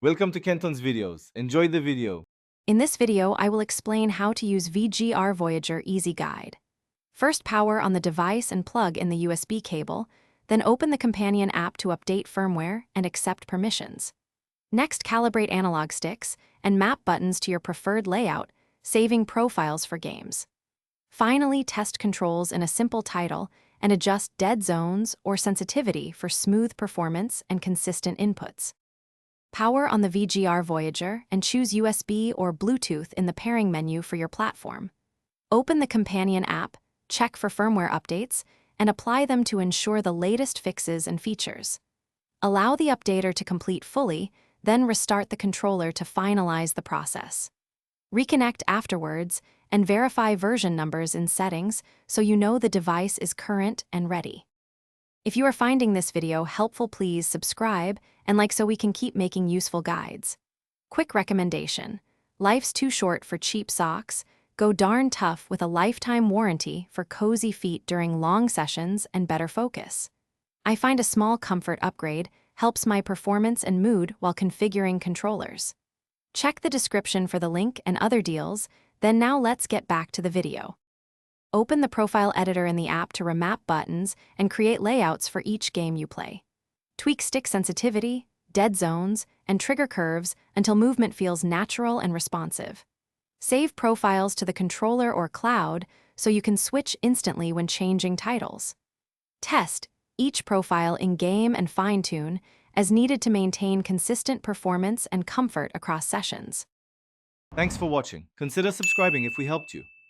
Welcome to Kenton's videos. Enjoy the video. In this video, I will explain how to use VGR Voyager Easy Guide. First, power on the device and plug in the USB cable, then open the companion app to update firmware and accept permissions. Next, calibrate analog sticks and map buttons to your preferred layout, saving profiles for games. Finally, test controls in a simple title and adjust dead zones or sensitivity for smooth performance and consistent inputs. Power on the VGR Voyager and choose USB or Bluetooth in the pairing menu for your platform. Open the companion app, check for firmware updates, and apply them to ensure the latest fixes and features. Allow the updater to complete fully, then restart the controller to finalize the process. Reconnect afterwards and verify version numbers in settings so you know the device is current and ready. If you are finding this video helpful, please subscribe and like so we can keep making useful guides. Quick recommendation: life's too short for cheap socks. Go darn tough with a lifetime warranty for cozy feet during long sessions and better focus. I find a small comfort upgrade helps my performance and mood while configuring controllers. Check the description for the link and other deals, then now let's get back to the video. Open the profile editor in the app to remap buttons and create layouts for each game you play. Tweak stick sensitivity, dead zones, and trigger curves until movement feels natural and responsive. Save profiles to the controller or cloud so you can switch instantly when changing titles. Test each profile in-game and fine-tune as needed to maintain consistent performance and comfort across sessions. Thanks for watching. Consider subscribing if we helped you.